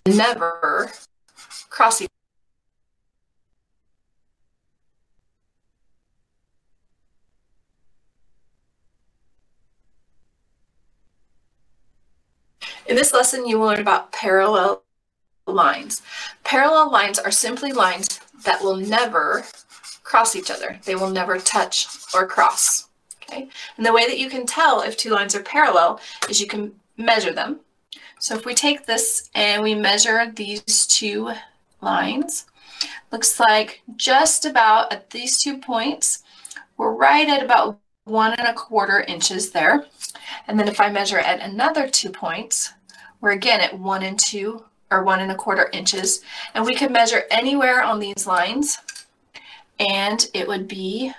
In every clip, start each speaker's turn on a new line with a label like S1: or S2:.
S1: never cross each other. In this lesson, you will learn about parallel lines. Parallel lines are simply lines that will never cross each other. They will never touch or cross. Okay? And the way that you can tell if two lines are parallel is you can measure them. So if we take this and we measure these two lines, looks like just about at these 2 points, we're right at about 1¼ inches there. And then if I measure at another 2 points, we're again at 1¼ inches. And we could measure anywhere on these lines and it would be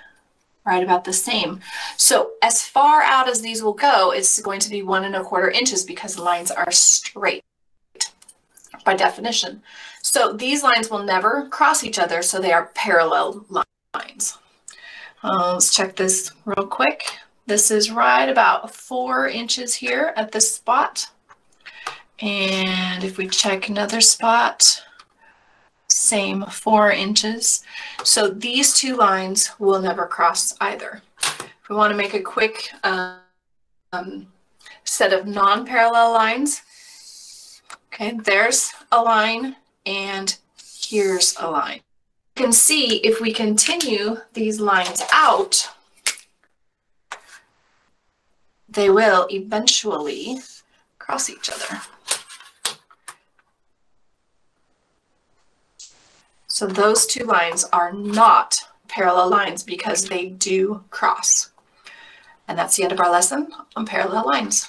S1: right about the same. So as far out as these will go, it's going to be 1¼ inches because the lines are straight by definition. So these lines will never cross each other, so they are parallel lines. Let's check this real quick. This is right about 4 inches here at this spot. And if we check another spot, same 4 inches. So these two lines will never cross either. If we want to make a quick set of non-parallel lines, okay, there's a line and here's a line. You can see if we continue these lines out, they will eventually cross each other. So those two lines are not parallel lines because they do cross. And that's the end of our lesson on parallel lines.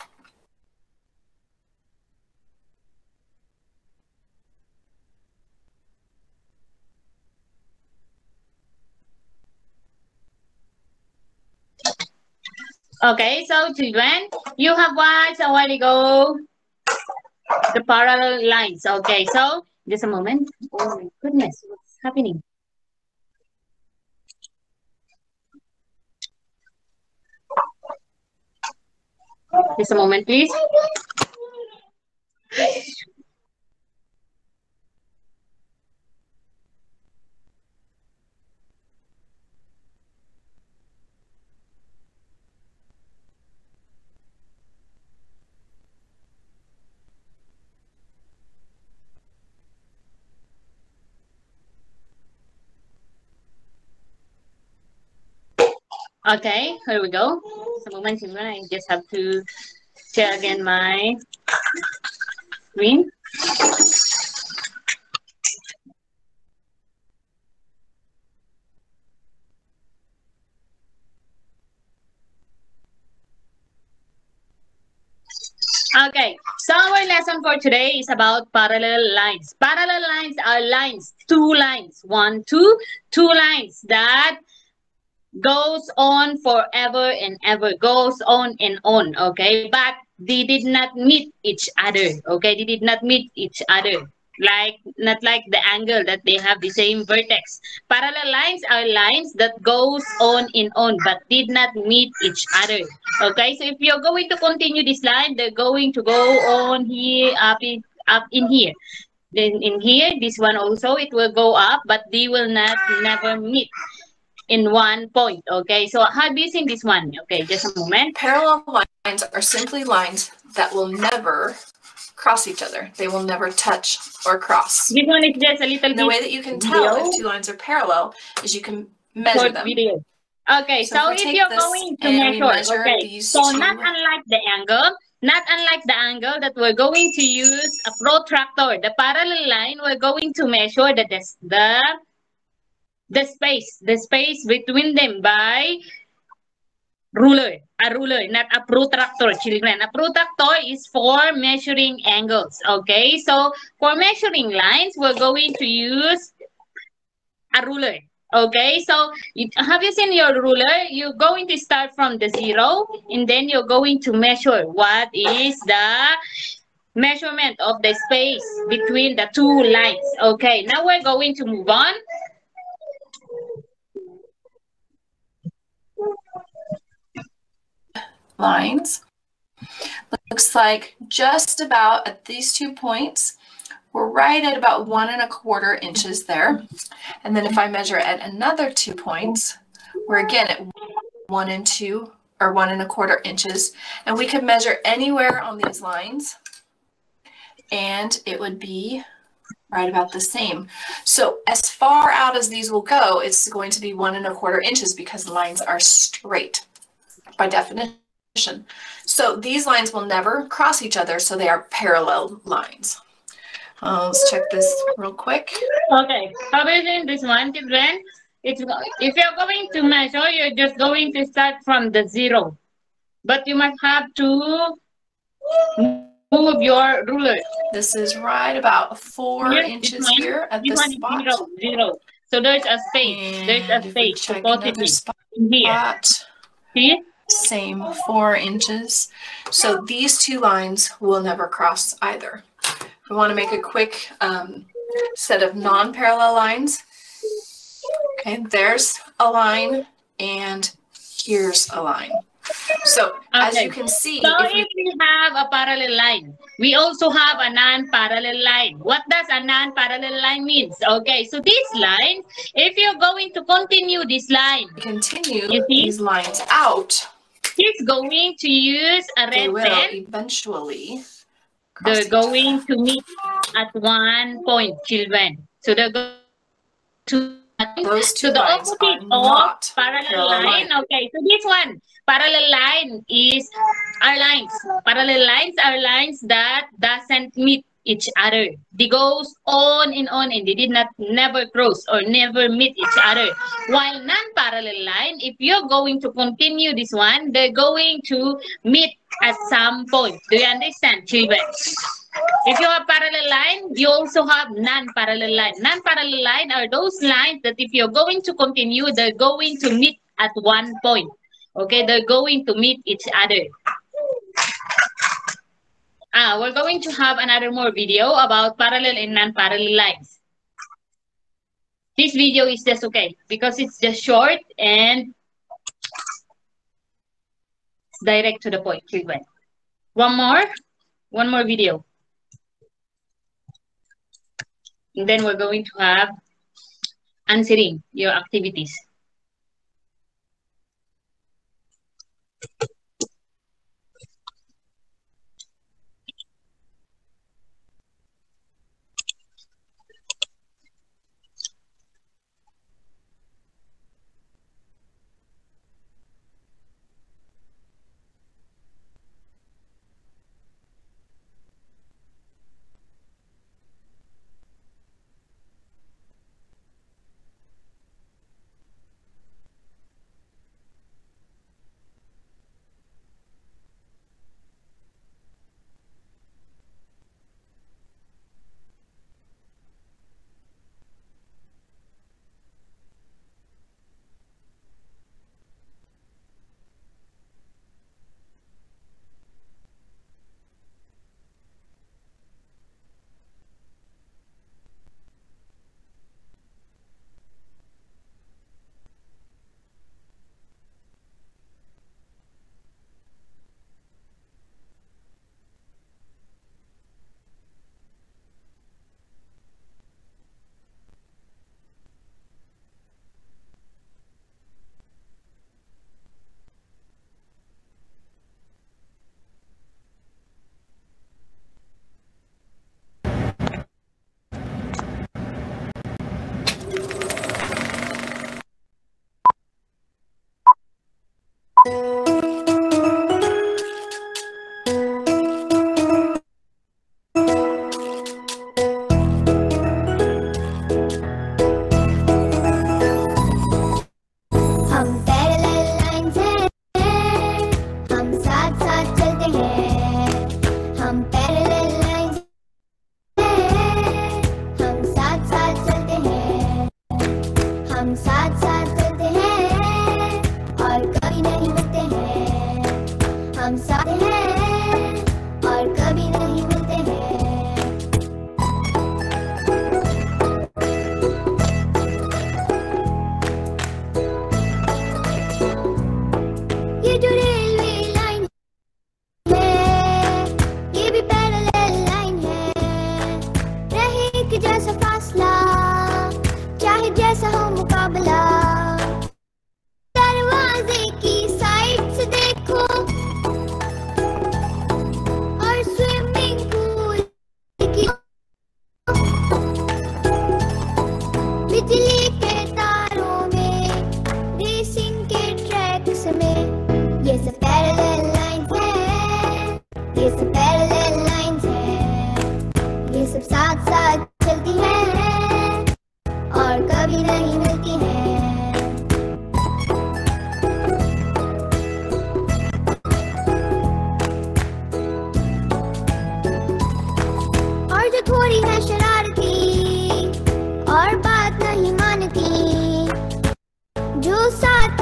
S2: Okay, so children, you have watched a while ago the parallel lines. Okay, so just a moment. Oh my goodness, what's happening? Just a moment, please. Okay, here we go. Just a moment, children. I just have to share again my screen. Okay, so our lesson for today is about parallel lines. Parallel lines are lines, two lines, two lines that goes on forever and ever, goes on and on, okay? But they did not meet each other, okay? They did not meet each other. Not like the angle that they have the same vertex. Parallel lines are lines that goes on and on but did not meet each other. Okay, so if you're going to continue this line, they're going to go on here, up in here. Then in here, this one also, it will go up, but they will never meet in one point. Okay, so have you seen this one? Okay, just a moment.
S1: Parallel lines are simply lines that will never cross each other. They will never touch or cross.
S2: This one is just a little bit.
S1: The way that you can tell if two lines are parallel is you can measure them.
S2: Video. Okay, so if you're going to measure, okay, so not unlike the angle that we're going to use a protractor, the parallel line, we're going to measure the space between them by a ruler, not a protractor, children. A protractor is for measuring angles, okay? So for measuring lines, we're going to use a ruler, okay? So have you seen your ruler? You're going to start from the 0, and then you're going to measure what is the measurement of the space between the two lines. Okay, now we're going to move on.
S1: Lines. Looks like just about at these 2 points, we're we're right at about 1¼ inches there. And then if I measure at another 2 points, we're again at 1 and 2 or 1¼ inches. And we could measure anywhere on these lines and it would be right about the same. So as far out as these will go, it's going to be 1¼ inches because lines are straight by definition. So these lines will never cross each other, so they are parallel lines. Let's check this real quick.
S2: Okay, how about in this one, children? If you're going to measure, you're just going to start from the 0. But you must have to move your ruler.
S1: This is right about 4 inches here at this spot.
S2: 0. So there's a space.
S1: And
S2: there's a space.
S1: check another spot
S2: here. See?
S1: Same 4 inches. So these two lines will never cross either. We want to make a quick set of non-parallel lines. Okay, there's a line and here's a line. So as you can see,
S2: so if we have a parallel line, we also have a non-parallel line. What does a non-parallel line means? Okay, so this line, if you're going to continue this line,
S1: these lines out,
S2: it's going to use a red
S1: they will
S2: pen.
S1: Eventually
S2: they're going to meet at 1 point, children. So they're going to
S1: those two
S2: the
S1: lines
S2: opposite
S1: are not
S2: of parallel line. Okay, so this one, parallel line is our lines. Parallel lines are lines that doesn't meet each other. They goes on and they did not never cross or never meet each other. While non-parallel line, if you're going to continue this one, they're going to meet at some point. Do you understand, children? If you have parallel line, you also have non-parallel line. Non-parallel line are those lines that if you're going to continue, they're going to meet at 1 point. Okay, they're going to meet each other. We're going to have another more video about parallel and non-parallel lines. This video is just okay because it's just short and it's direct to the point, children. One more video. And then we're going to have answering your activities.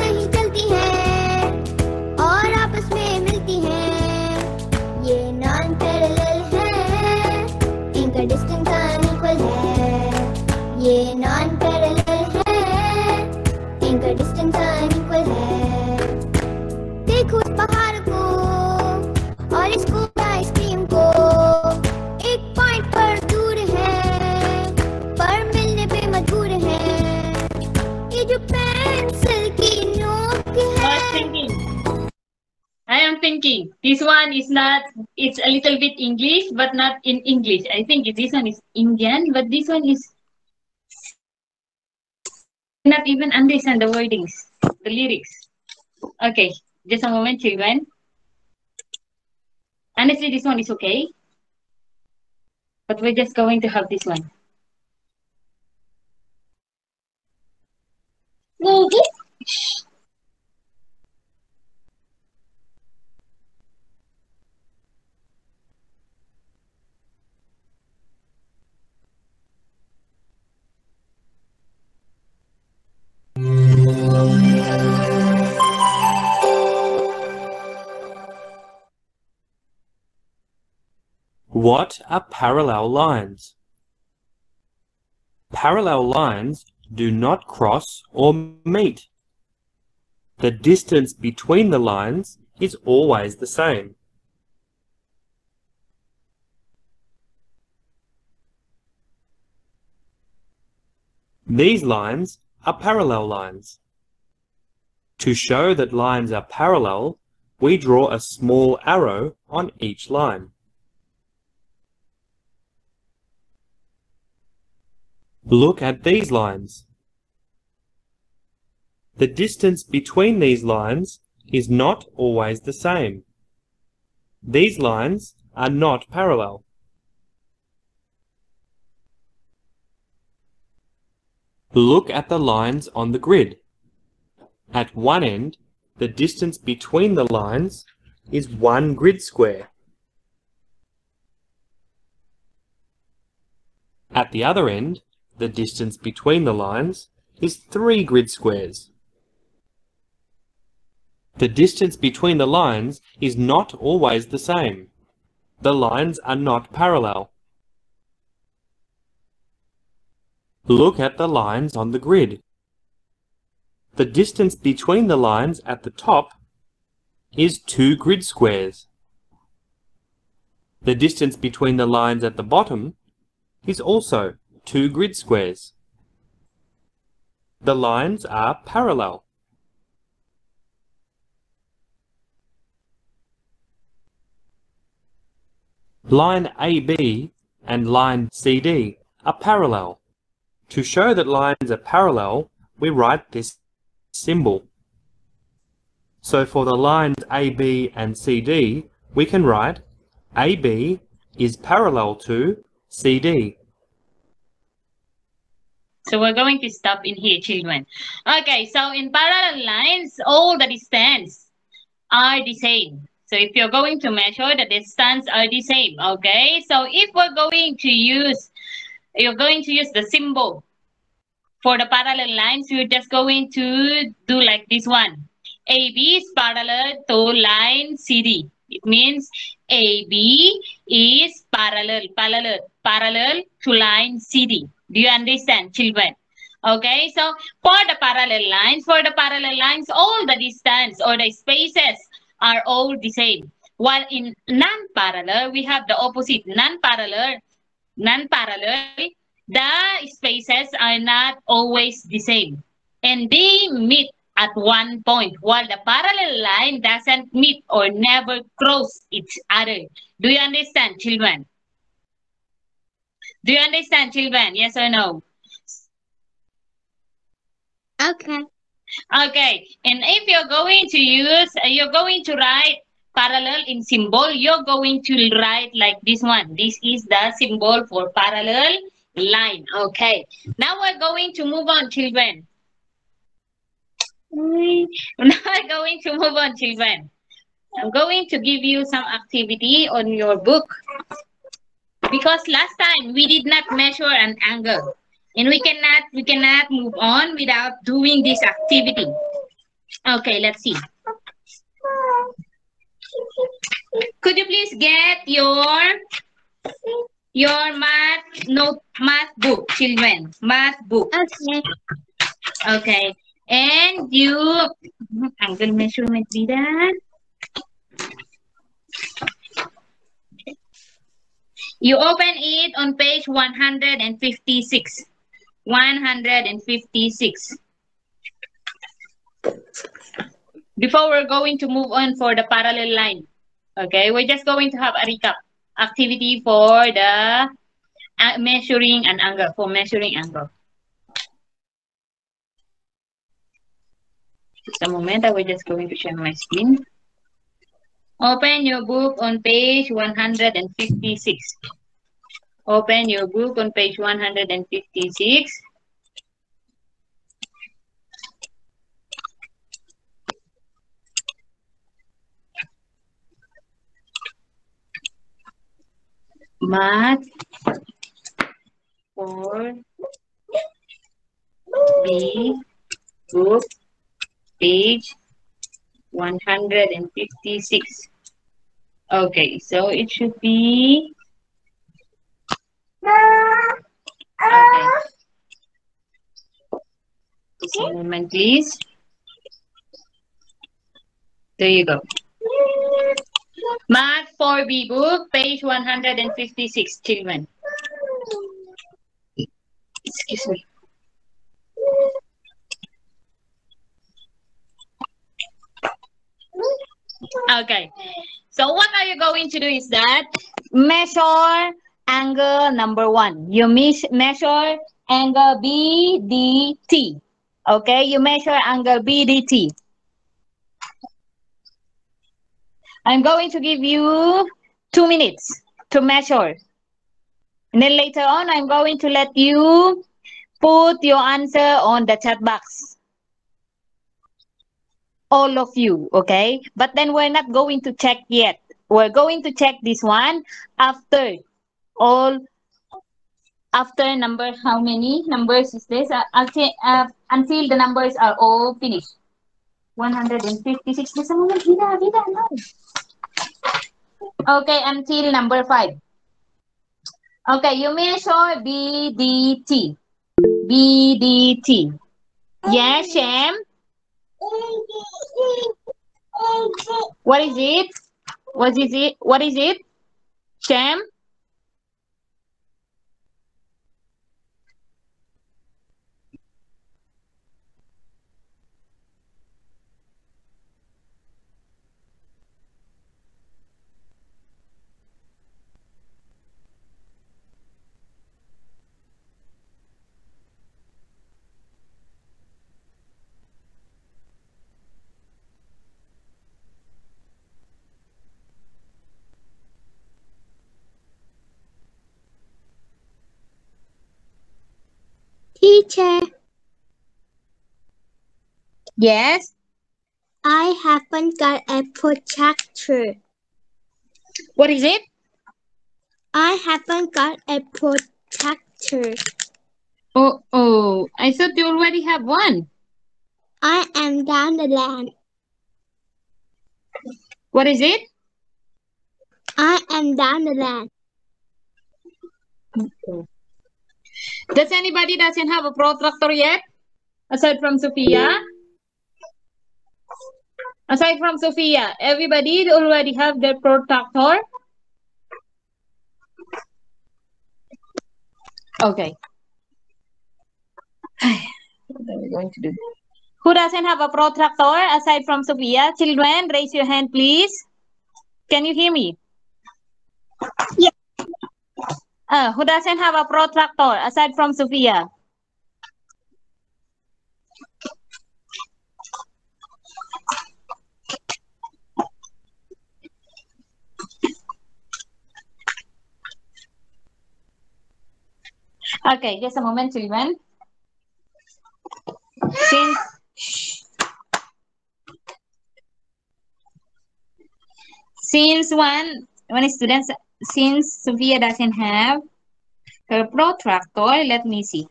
S3: नहीं चलती हैं और आपस में मिलती हैं, ये non parallel है, इनका डिस्टेंस अनइक्वल है, ये नॉन पैरेलल है, इनका डिस्टेंस अनइक्वल है। देखो इस पहाड़ को और इसको आइसक्रीम को, एक पॉइंट पर दूर है पर मिलने पे मजबूर है, ये जो पेंसिल की नोक है।
S2: I am thinking this one is not, it's a little bit English but not in English. I think this one is Indian, but this one is not even understand the wordings, the lyrics. Okay, just a moment, children. Honestly, this one is okay, but we're just going to have this one.
S4: What are parallel lines? Parallel lines do not cross or meet. The distance between the lines is always the same. These lines are parallel lines. To show that lines are parallel, we draw a small arrow on each line. Look at these lines. The distance between these lines is not always the same. These lines are not parallel. Look at the lines on the grid. At one end, the distance between the lines is 1 grid square. At the other end, the distance between the lines is 3 grid squares. The distance between the lines is not always the same. The lines are not parallel. Look at the lines on the grid. The distance between the lines at the top is 2 grid squares. The distance between the lines at the bottom is also 2 grid squares. The lines are parallel. Line AB and line CD are parallel. To show that lines are parallel, we write this symbol. So for the lines AB and CD, we can write AB is parallel to CD.
S2: So we're going to stop in here, children. Okay, so in parallel lines, all the distance are the same. So if you're going to measure, the distance are the same. Okay, so if we're going to use, you're going to use the symbol for the parallel lines, you're just going to do like this one. AB is parallel to line CD. It means AB is parallel to line CD. Do you understand, children? Okay, so for the parallel lines, all the distance or the spaces are all the same. While in non-parallel, we have the opposite. Non-parallel, the spaces are not always the same. And they meet at one point, while the parallel line doesn't meet or never cross each other. Do you understand, children? Do you understand, children? Yes or no?
S3: Okay.
S2: Okay. And if you're going to use, you're going to write parallel in symbol, you're going to write like this one. This is the symbol for parallel line. Okay. Now we're going to move on, children. Now we're going to move on, children. I'm going to give you some activity on your book. Because last time we did not measure an angle. And we cannot move on without doing this activity. Okay, let's see. Could you please get your math book, children? Math book.
S3: Okay.
S2: Okay. And you angle measurement be that. You open it on page 156. 156. Before we're going to move on for the parallel line. Okay, we're just going to have a recap activity for the measuring an angle, for measuring angle. Just a moment, I was just going to share my screen. Open your book on page 156. Open your book on page 156. Math for B book page 156. Okay, so it should be okay. Just a moment, please. There you go. Math for B book, page 156, children. Excuse me. Okay. So what are you going to do is that measure angle number 1. You measure angle BDT. Okay, you measure angle BDT. I'm going to give you 2 minutes to measure. And then later on, I'm going to let you put your answer on the chat box. All of you, okay? But then we're not going to check yet. We're going to check this one after number, how many numbers is this? Until the numbers are all finished. 156. Just a moment, Vida, no. Okay, until number 5. Okay, you measure BDT. BDT. Yes, Shem? What is it? What is it? What is it? Shem?
S3: Teacher,
S2: Yes?
S3: I haven't got a protractor.
S2: What is it?
S3: I haven't got a protractor.
S2: Oh, I thought you already have one.
S3: I am down the land.
S2: What is it?
S3: I am down the land.
S2: Does anybody doesn't have a protractor yet? Aside from Sophia? Aside from Sophia, everybody already have their protractor? Okay. What are we going to do? Who doesn't have a protractor aside from Sophia? Children, raise your hand, please. Can you hear me?
S3: Yeah.
S2: Who doesn't have a protractor aside from Sophia? Okay, just a moment, children. Since Sophia doesn't have her protractor, let me see.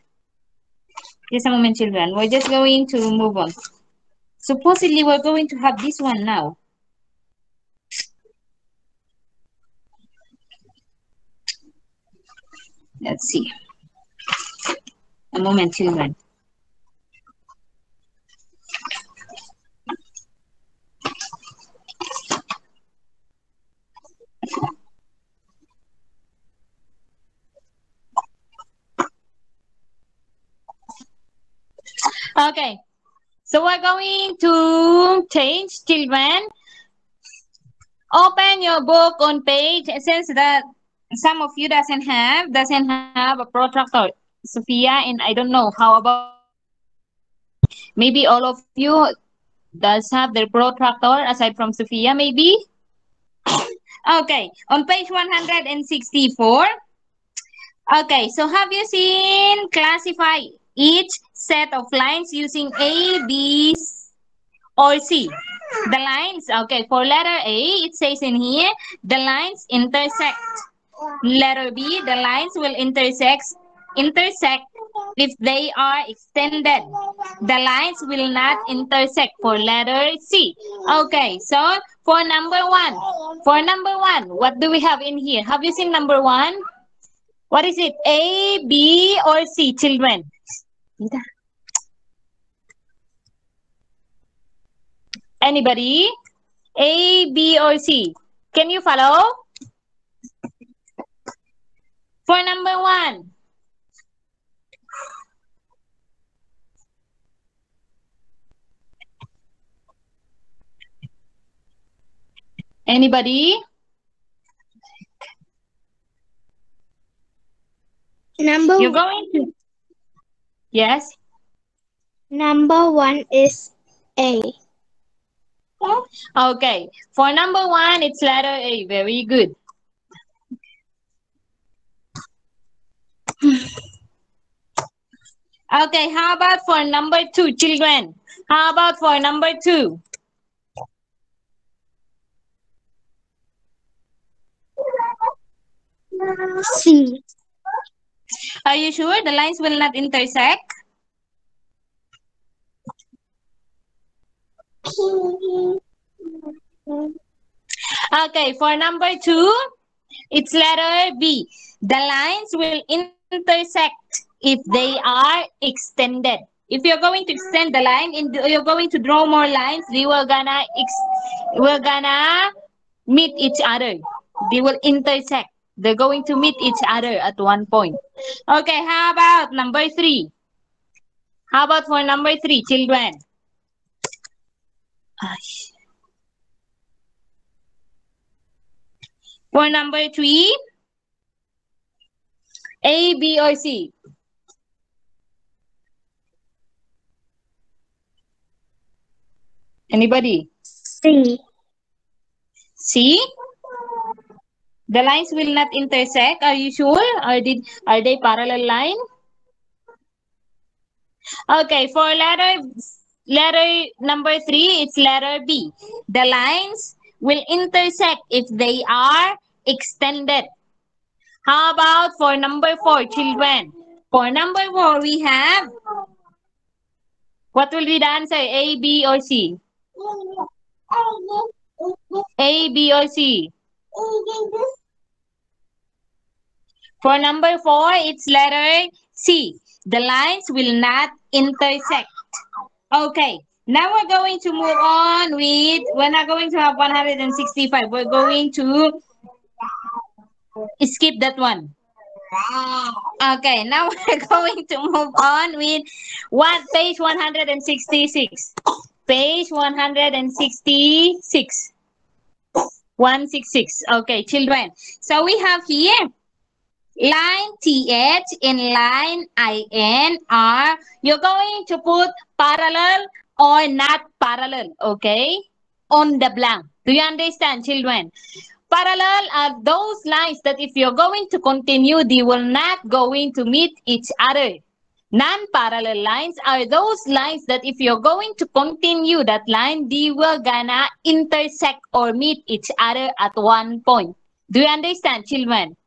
S2: Just a moment, children. We're just going to move on. Supposedly, we're going to have this one now. Let's see. A moment, children. Okay, so we're going to change, children. Open your book on page, since that some of you doesn't have a protractor, Sophia, and I don't know how about maybe all of you does have their protractor aside from Sophia, maybe. Okay, on page 164. Okay, so have you seen classify each set of lines using A, B, or C? The lines, okay, for letter A, it says in here, the lines intersect. Letter B, the lines will intersect if they are extended. The lines will not intersect for letter C. Okay, so for number one, what do we have in here? Have you seen number one? What is it? A, B, or C, children? Anybody? A, B, or C? Can you follow? For number one. Anybody? You're going to. Yes.
S3: Number one is A.
S2: Okay. For number one, it's letter A. Very good. Okay. How about for number two, children? How about for number two?
S3: C.
S2: Are you sure the lines will not intersect? Okay, for number two, it's letter B. The lines will intersect if they are extended. If you're going to extend the line, you're going to draw more lines, they will gonna meet each other. They will intersect. They're going to meet each other at one point. Okay, how about number three? How about for number three, children? For number three, A, B, or C? Anybody?
S3: C.
S2: C? The lines will not intersect. Are you sure? Are they parallel line? Okay, for letter number three, it's letter B. The lines will intersect if they are extended. How about for number four, children? For number four, we have, what will be the answer? A, B, or C? A, B, or C? For number four, it's letter C. The lines will not intersect. Okay, now we're going to move on with, we're not going to have 165. We're going to skip that one. Okay, now we're going to move on with page 166. Page 166. 166. Okay, children. So we have here line TH in line IN are, you're going to put parallel or not parallel, okay, on the blank. Do you understand, children? Parallel are those lines that if you're going to continue, they will not going to meet each other. Non-parallel lines are those lines that if you're going to continue that line, they will gonna intersect or meet each other at one point. Do you understand, children?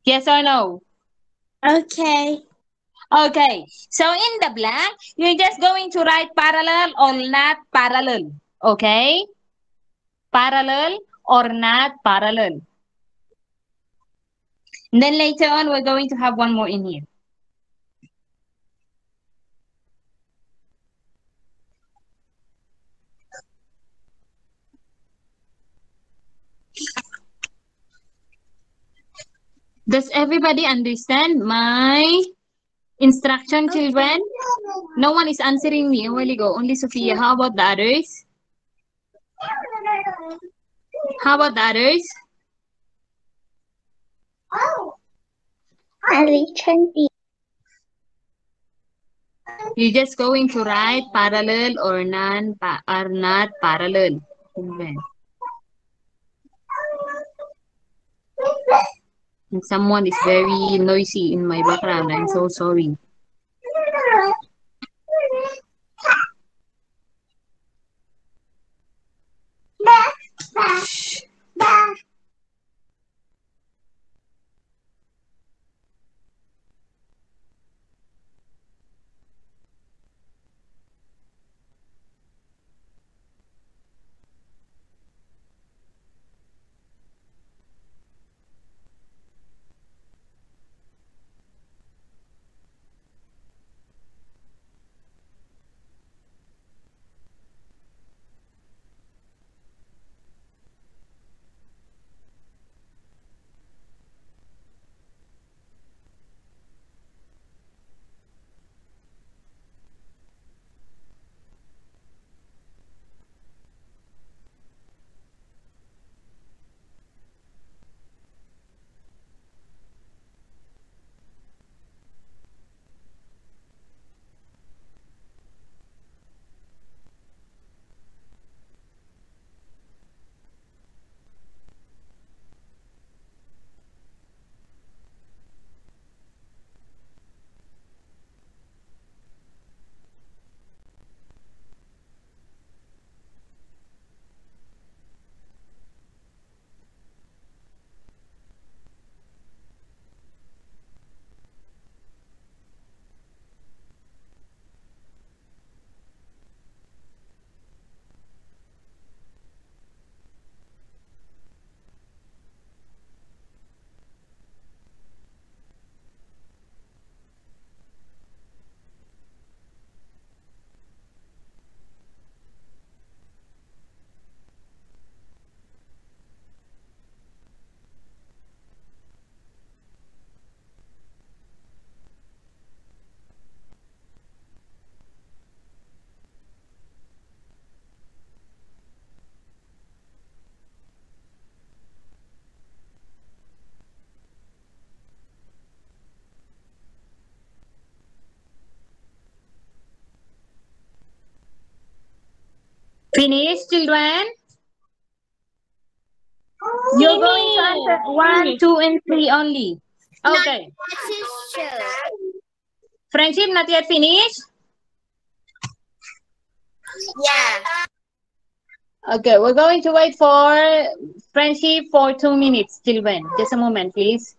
S2: Yes or no?
S3: Okay.
S2: Okay, so in the blank, you're just going to write parallel or not parallel. Okay? Parallel or not parallel. And then later on, we're going to have one more in here. Does everybody understand my instruction, children? No one is answering me a while ago. Only Sophia. How about the others? How about the others? You're just going to write parallel or not parallel. Children. And someone is very noisy in my background. I'm so sorry. Shh. Finish, children? You're going to answer 1, 2, and 3 only. Okay. Friendship not yet finished?
S3: Yeah.
S2: Okay, we're going to wait for friendship for 2 minutes, children. Just a moment, please.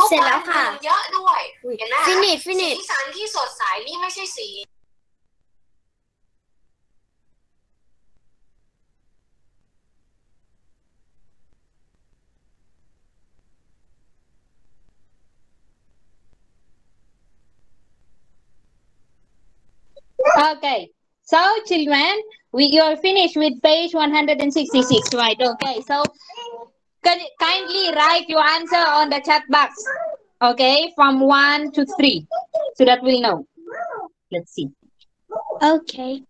S3: เสร็จแล้วค่ะ
S5: เยอะด้วยเห็นไหม
S3: Finish
S5: สีสันที่สดใสนี่ไม่ใช่สี
S2: Okay. So, children, you're finished with page 166, right? Okay. So, kindly write your answer on the chat box. Okay, from 1 to 3, so that we'll know. Let's see.
S3: Okay.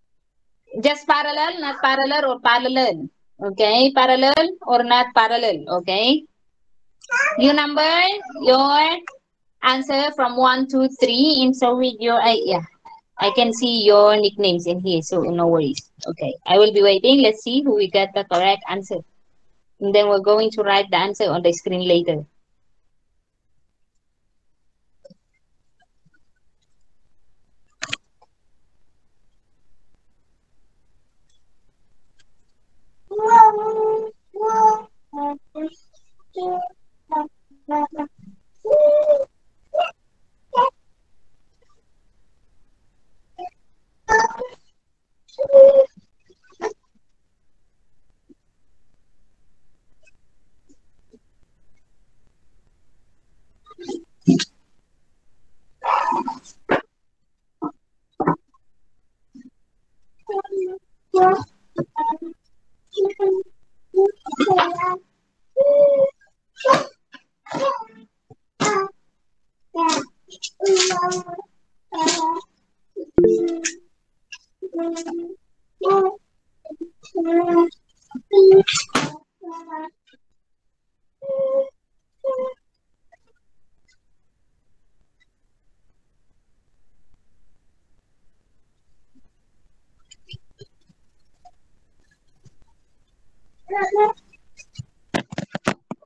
S2: Just parallel, not parallel, or parallel. Okay, parallel or not parallel. Okay. You number your answer from 1 to 3 in so with your yeah. I can see your nicknames in here, so no worries. Okay, I will be waiting. Let's see who we got the correct answer. And then we're going to write the answer on the screen later.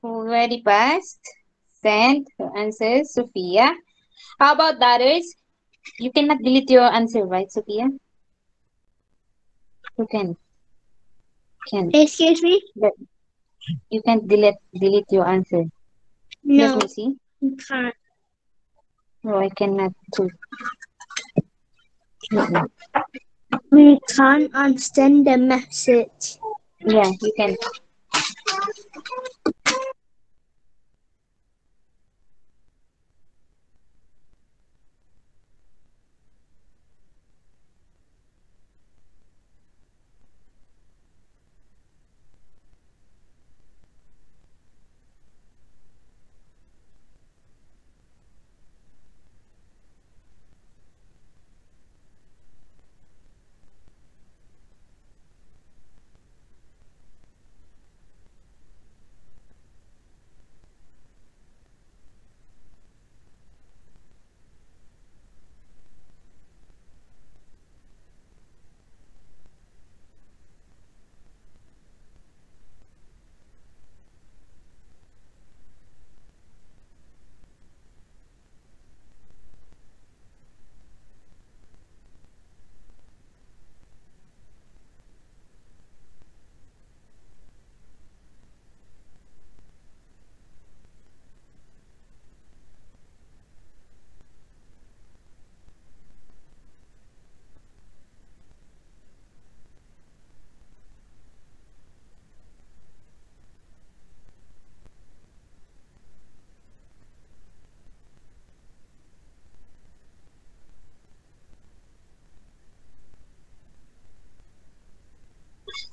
S2: Already passed. Sent her answer, Sophia. How about the others? You cannot delete your answer, right, Sophia? You can.
S3: Excuse me?
S2: But you can't delete your answer.
S3: No,
S2: Let me see.
S3: you can't.
S2: No, I cannot too.
S3: We can't unsend the message.
S2: Yeah, you can.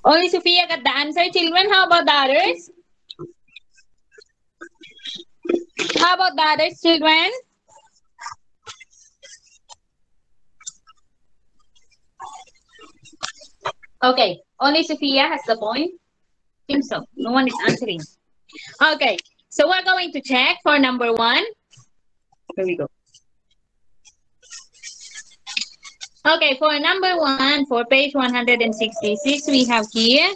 S2: Only Sophia got the answer, children. How about the others? How about the others, children? Okay, only Sophia has the point. I think so. No one is answering. Okay, so we're going to check for number 1. Here we go. Okay, for number 1, for page 166, we have here.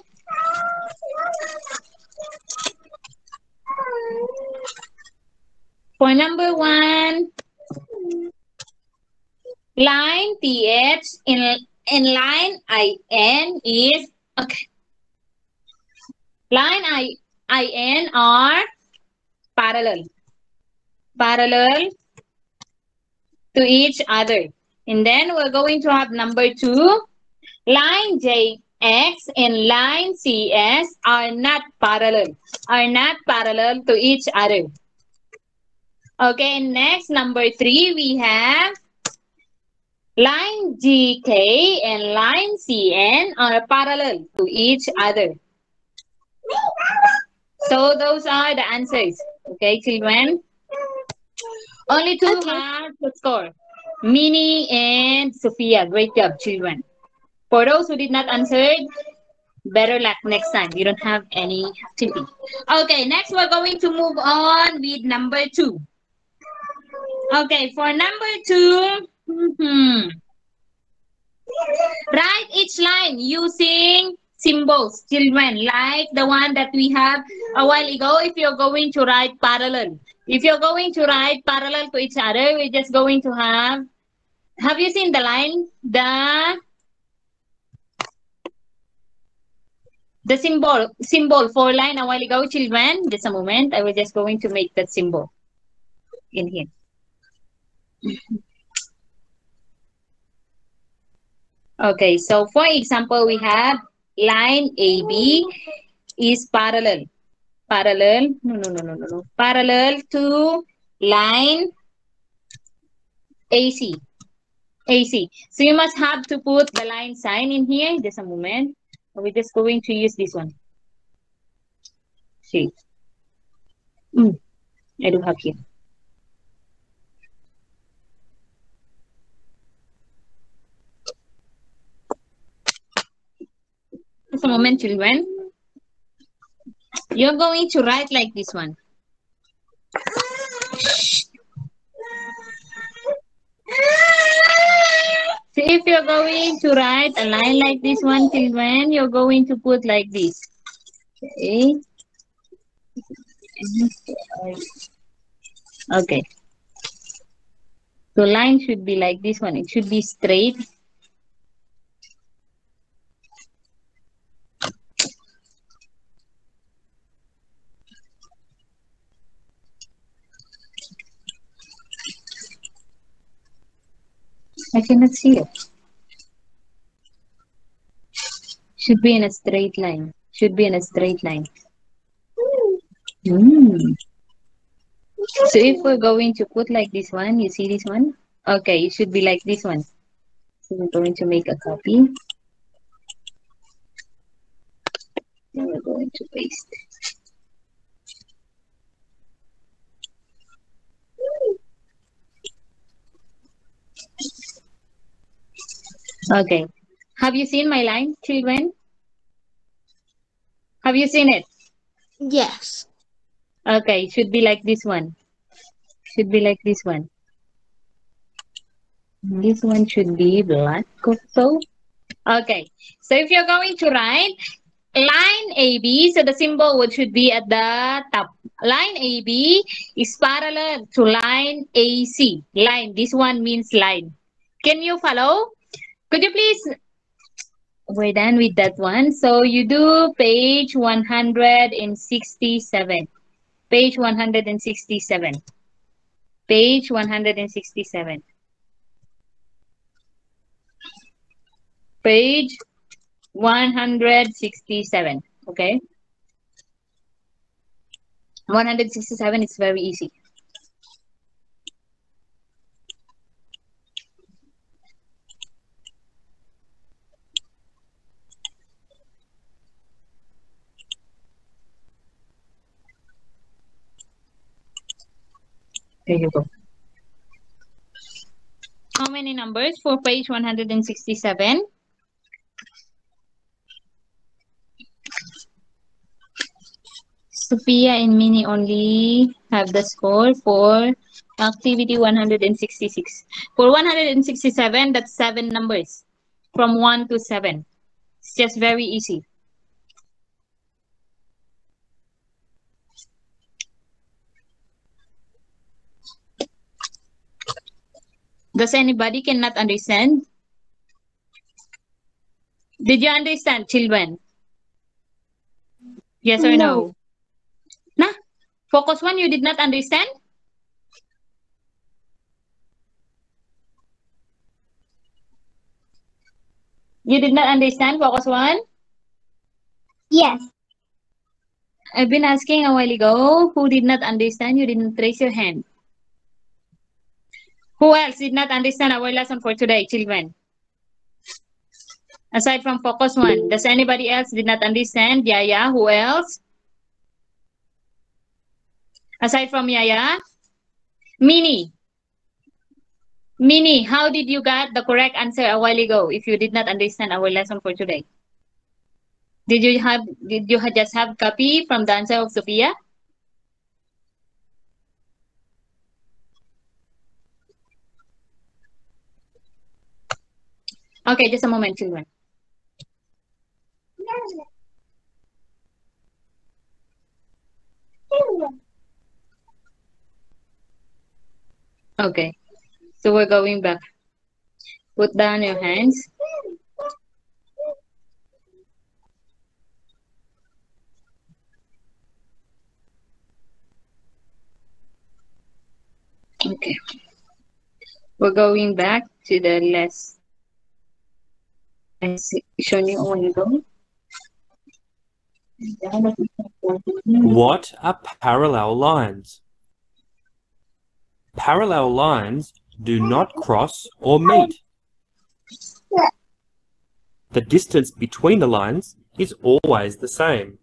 S2: For number 1, line TH in line IN is, okay. Line IN are parallel to each other. And then we're going to have number 2, line JX and line CS are not parallel to each other. Okay, next, number 3, we have line GK and line CN are parallel to each other. So those are the answers. Okay, children. Only 2 have to score. Minnie and Sophia. Great job, children. For those who did not answer, better luck next time. You don't have any activity. Okay, next we're going to move on with number 2. Okay, for number 2, write each line using symbols, children, like the one that we have a while ago. If you're going to write parallel, if you're going to write parallel to each other, we're just going to have you seen the line, the symbol for line a while ago, children? Just a moment, I was just going to make that symbol in here. Okay, so for example, we have line AB is parallel parallel to line AC. So you must have to put the line sign in here. Just a moment. We're just going to use this one. See. I do have here. Just a moment, children. You're going to write like this one. So if you're going to write a line like this one, children, you're going to put like this. Okay. Okay. So line should be like this one. It should be straight. I cannot see it. Should be in a straight line. Should be in a straight line. So if we're going to put like this one, you see this one? Okay, it should be like this one. So we're going to make a copy. Then we're going to paste. Okay. Have you seen my line, children? Have you seen it?
S3: Yes.
S2: Okay, should be like this one. Should be like this one. This one should be black also. Okay, so if you're going to write line AB, so the symbol should be at the top. Line AB is parallel to line AC. Line, this one means line. Can you follow? Could you please, we're done with that one. So you do page 167. Page 167. Page 167. Page 167. Okay. 167 is very easy. There you go. How many numbers for page 167? Sophia and Minnie only have the score for activity 166. For 167, that's 7 numbers from 1 to 7. It's just very easy. Does anybody cannot understand? Did you understand, children? Yes or no? Nah, focus 1, you did not understand? You did not understand focus 1?
S3: Yes.
S2: I've been asking a while ago, who did not understand? You didn't raise your hand. Who else did not understand our lesson for today, children? Aside from focus 1, does anybody else did not understand? Yaya, who else? Aside from Yaya? Minnie. Minnie, how did you get the correct answer a while ago if you did not understand our lesson for today? Did you just have copy from the answer of Sophia? Okay, just a moment, children. Okay, so we're going back. Put down your hands. Okay, we're going back to the lesson. I shown you a while ago.
S4: What are parallel lines? Parallel lines do not cross or meet. The distance between the lines is always the same.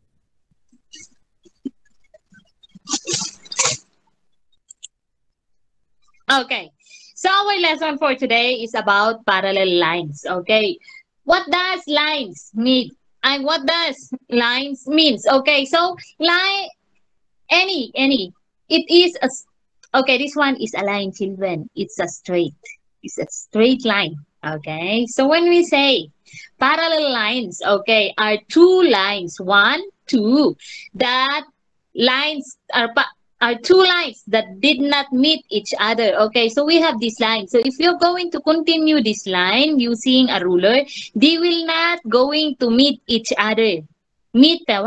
S2: Okay, so our lesson for today is about parallel lines. Okay, what does lines mean? And what does lines means? Okay, so line, any, it is a, okay, this one is a line, children. It's a straight line. Okay, so when we say parallel lines, okay, are two lines, 1, 2, that lines are two lines that did not meet each other. Okay, so we have this line. So if you're going to continue this line using a ruler, they will not going to meet each other. Meet, they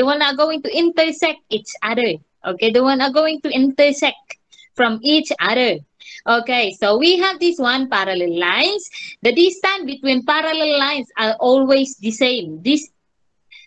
S2: were not going to intersect each other. Okay, they were not going to intersect from each other. Okay, so we have this one parallel lines. The distance between parallel lines are always the same. This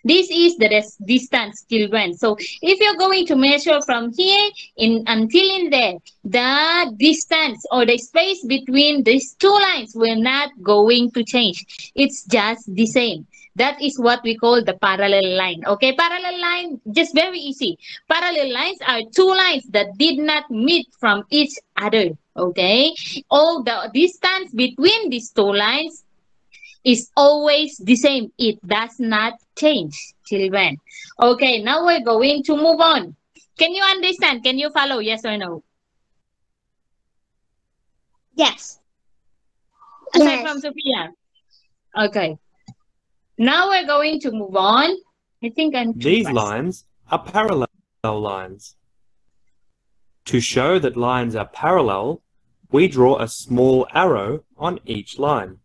S2: is the distance, children. So if you're going to measure from here until in there, the distance or the space between these two lines will not going to change. It's just the same. That is what we call the parallel line. Okay, parallel line, just very easy. Parallel lines are two lines that did not meet from each other. Okay, all the distance between these two lines is always the same. It does not change, children. Okay, now we're going to move on. Can you understand? Can you follow? Yes or no?
S3: Yes.
S2: Aside from Sophia. Okay. Now we're going to move on. I think I'm too
S4: These
S2: fast.
S4: lines are parallel lines. To show that lines are parallel, we draw a small arrow on each line.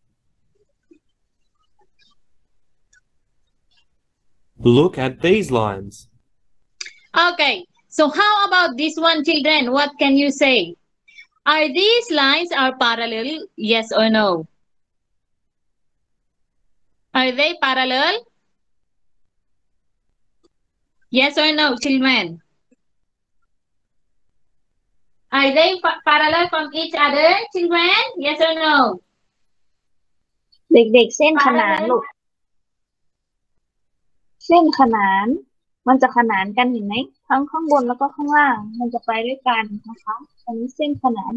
S4: Look at these lines.
S2: Okay, so how about this one, children? What can you say? Are these lines are parallel? Yes or no? Are they parallel? Yes or no, children? Are they parallel from each other, children? Yes or no?
S6: เด็กๆเส้นขนานลูกเส้นขนานมันจะขนานกันเห็นไหมทั้งข้างบนแล้วก็ข้างล่างมันจะไปด้วยกันนะคะอันนี้เส้นขนาน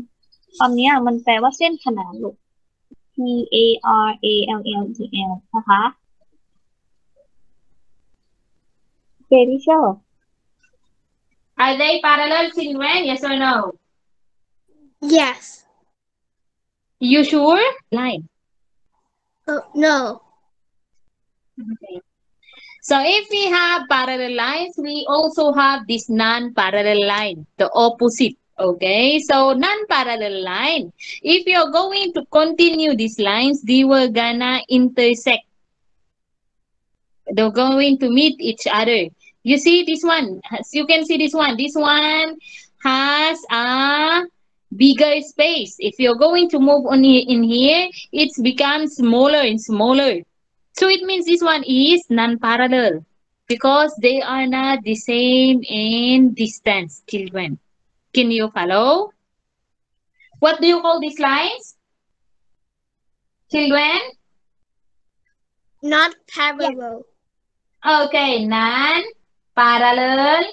S6: คำนี้มันแปลว่าเส้นขนานลูก P A R A L L E L นะคะVery sure
S2: Are they parallel, children? Yes or no?
S3: Yes.
S2: You sure? Line.
S3: No.
S2: Okay. So if we have parallel lines, we also have this non-parallel line, the opposite. Okay, so non-parallel line, if you're going to continue these lines, they will gonna intersect. They're going to meet each other. You see this one, as you can see this one has a bigger space. If you're going to move on in here, it becomes smaller and smaller. So it means this one is non-parallel because they are not the same in distance, children. Can you follow? What do you call these lines? Children?
S3: Not parallel.
S2: Okay, non-parallel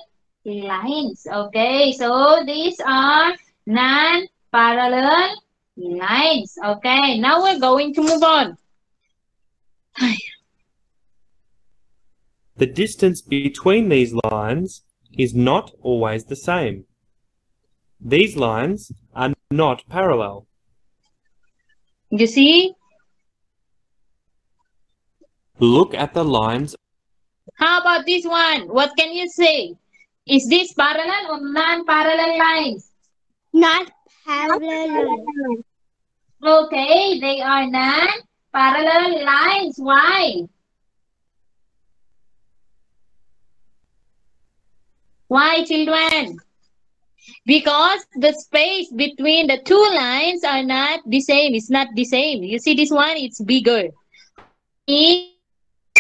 S2: lines. Okay, so these are non-parallel lines. Okay, now we're going to move on.
S4: The distance between these lines is not always the same. These lines are not parallel.
S2: You see?
S4: Look at the lines.
S2: How about this one? What can you say? Is this parallel or non-parallel lines?
S3: Not parallel.
S2: Okay, they are non-parallel lines. Why? Why, children? Because the space between the two lines are not the same. It's not the same. You see this one, it's bigger. It's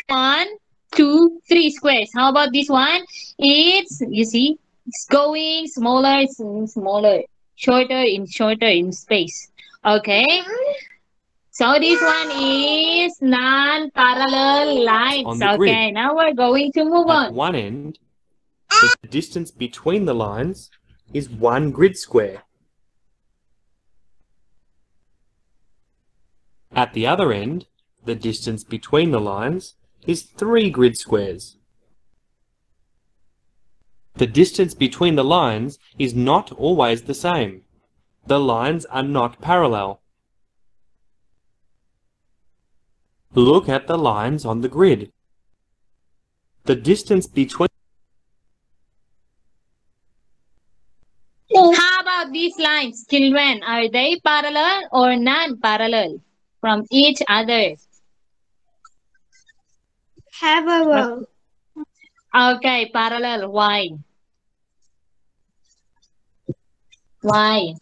S2: 1, 2, 3 squares. How about this one? It's, you see, it's going smaller, smaller, shorter in space. Okay. So this one is non-parallel lines.
S4: On the
S2: Okay,
S4: grid.
S2: now we're going to move
S4: At
S2: on.
S4: one end, the distance between the lines is 1 grid square. At the other end, the distance between the lines is 3 grid squares. The distance between the lines is not always the same. The lines are not parallel. Look at the lines on the grid. The distance between
S2: How about these lines, children? Are they parallel or non-parallel from each other?
S3: Parallel.
S2: Okay, parallel. Why? Why?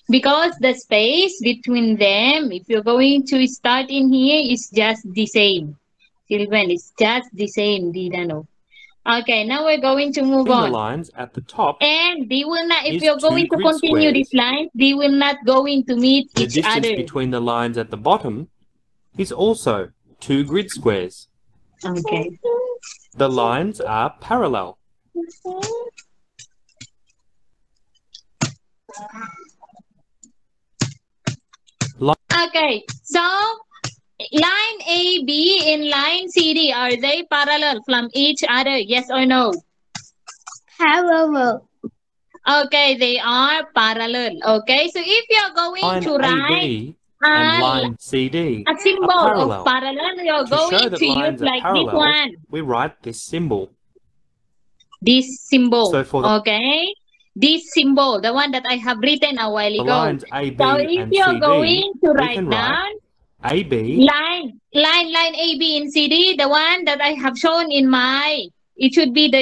S2: Because the space between them, if you're going to start in here, is just the same. Children, it's just the same. Didano. Okay, now we're going to move
S4: the
S2: on.
S4: lines at the top,
S2: And they will not, if
S4: is
S2: you're going
S4: 2
S2: to
S4: grid
S2: continue
S4: squares.
S2: this line, they will not going to meet
S4: The
S2: each
S4: distance
S2: other.
S4: between the lines at the bottom is also 2 grid squares.
S2: Okay.
S4: The lines are parallel.
S2: Okay, so line AB and line CD, are they parallel from each other? Yes or no?
S3: Parallel.
S2: Okay, they are parallel. Okay, so if you're going
S4: Line
S2: to write
S4: AB and
S2: a
S4: line CD
S2: a symbol
S4: are
S2: of
S4: parallel.
S2: parallel, you're
S4: To show
S2: going
S4: that
S2: to use
S4: lines are
S2: like this
S4: parallel,
S2: one.
S4: we write this symbol.
S2: This symbol.
S4: So for the
S2: Okay, this symbol, the one that I have written a while
S4: The
S2: ago.
S4: lines AB
S2: So if
S4: and
S2: you're
S4: CD,
S2: going to
S4: we
S2: write
S4: can
S2: down
S4: write AB
S2: line AB and CD, the one that I have shown in my, it should be the